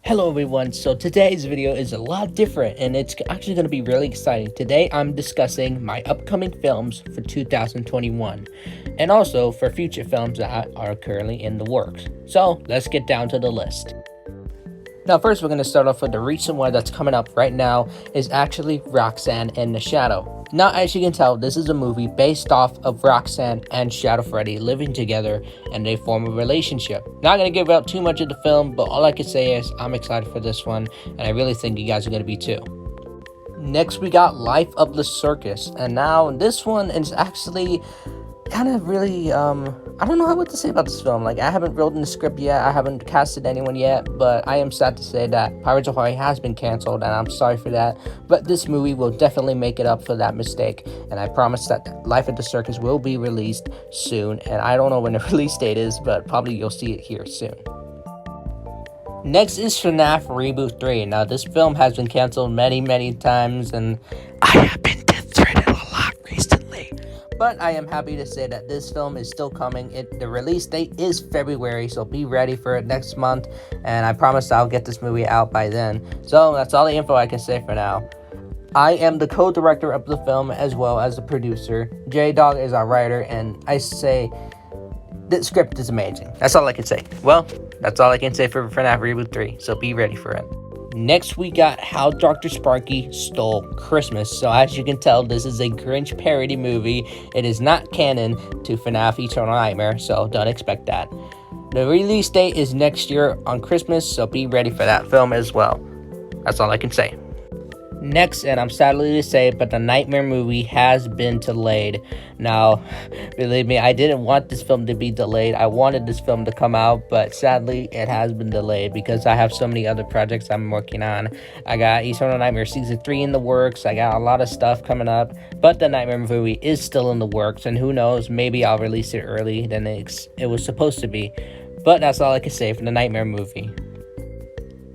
Hello everyone, so today's video is a lot different and it's actually going to be really exciting. Today I'm discussing my upcoming films for 2021 and also for future films that are currently in the works. So let's get down to the list. Now first we're going to start off with the recent one that's coming up right now is actually Roxanne and the Shadow. Now as you can tell, this is a movie based off of Roxanne and Shadow Freddy living together and they form a relationship. Not going to give out too much of the film, but all I can say is I'm excited for this one and I really think you guys are going to be too. Next we got Life of the Circus, and now this one is actually kind of really I don't know what to say about this film. Like, I haven't written the script yet, I haven't casted anyone yet, but I am sad to say that Pirates of Hawaii has been canceled and I'm sorry for that, but this movie will definitely make it up for that mistake, and I promise that Life of the Circus will be released soon, and I don't know when the release date is, but probably you'll see it here soon. Next is FNaF Reboot 3. Now this film has been canceled many times and I have been death-threatened a lot recently. But I am happy to say that this film is still coming. The release date is February, so be ready for it next month. And I promise I'll get this movie out by then. So that's all the info I can say for now. I am the co-director of the film as well as the producer. J-Dog is our writer, and I say the script is amazing. That's all I can say. Well, that's all I can say for FNaF Reboot 3, so be ready for it. Next, we got How Dr. Sparky Stole Christmas. So as you can tell, this is a Grinch parody movie. It is not canon to FNaF Eternal Nightmare, so don't expect that. The release date is next year on Christmas, so be ready for that film as well. That's all I can say. Next, and I'm sadly to say, but the Nightmare movie has been delayed. Now, believe me, I didn't want this film to be delayed. I wanted this film to come out, but sadly, it has been delayed because I have so many other projects I'm working on. I got Eternal Nightmare Season 3 in the works. I got a lot of stuff coming up, but the Nightmare movie is still in the works, and who knows, maybe I'll release it early than it was supposed to be. But that's all I can say for the Nightmare movie.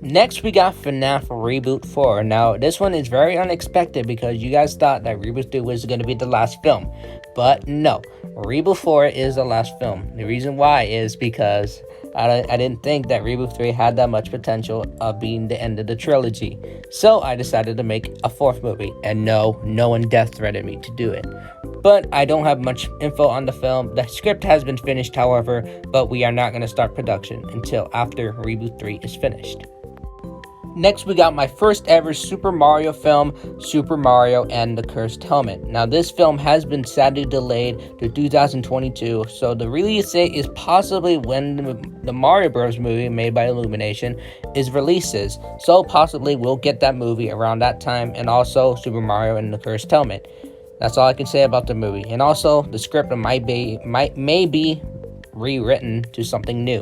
Next, we got FNaF Reboot 4. Now, this one is very unexpected because you guys thought that Reboot 3 was going to be the last film. But no, Reboot 4 is the last film. The reason why is because I didn't think that Reboot 3 had that much potential of being the end of the trilogy. So I decided to make a fourth movie. And no one death threatened me to do it. But I don't have much info on the film. The script has been finished, however, but we are not going to start production until after Reboot 3 is finished. Next, we got my first ever Super Mario film, Super Mario and the Cursed Helmet. Now, this film has been sadly delayed to 2022, so the release date is possibly when the Mario Bros. Movie made by Illumination is releases. So possibly we'll get that movie around that time, and also Super Mario and the Cursed Helmet. That's all I can say about the movie. And also, the script may be rewritten to something new.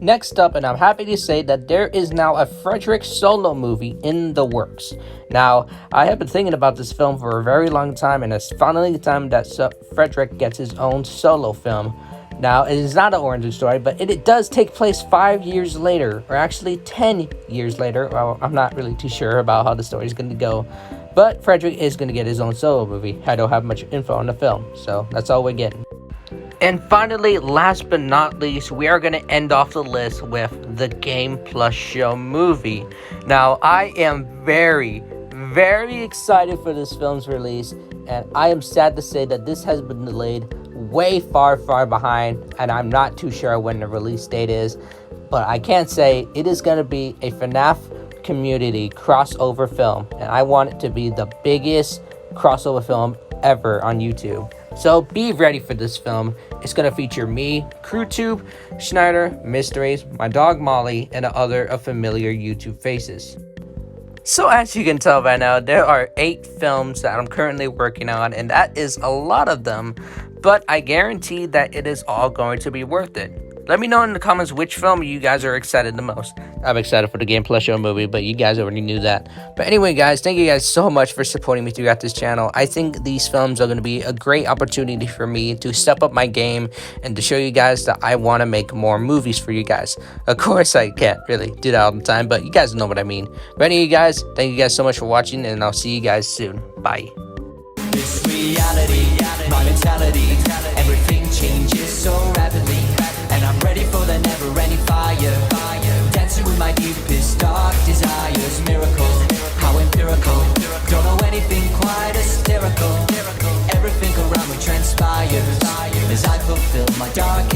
Next up, and I'm happy to say that there is now a Frederick solo movie in the works. Now, I have been thinking about this film for a very long time, and it's finally time that Frederick gets his own solo film. Now, it is not an origin story, but it does take place 5 years later, or actually 10 years later. Well, I'm not really too sure about how the story is going to go, but Frederick is going to get his own solo movie. I don't have much info on the film, so that's all we're getting. And finally, last but not least, we are going to end off the list with TheGamePlushShow Movie. Now, I am very excited for this film's release, and I am sad to say that this has been delayed way far behind, and I'm not too sure when the release date is, but I can say it is going to be a FNaF community crossover film, and I want it to be the biggest crossover film ever on YouTube. So be ready for this film. It's going to feature me, CrewTube, Schneider, Mysteries, my dog Molly, and other familiar YouTube faces. So as you can tell by now, there are 8 films that I'm currently working on, and that is a lot of them, but I guarantee that it is all going to be worth it. Let me know in the comments which film you guys are excited the most. I'm excited for the TheGamePlushShow Movie, but you guys already knew that. But anyway, guys, thank you guys so much for supporting me throughout this channel. I think these films are going to be a great opportunity for me to step up my game and to show you guys that I want to make more movies for you guys. Of course, I can't really do that all the time, but you guys know what I mean. But anyway, guys, thank you guys so much for watching, and I'll see you guys soon. Bye. This reality, my mentality, everything changes so rapidly, and I'm ready for the never-ending fire, dancing with my deepest dark desires. Miracle, how empirical. Don't know anything quite hysterical. Everything around me transpires as I fulfill my dark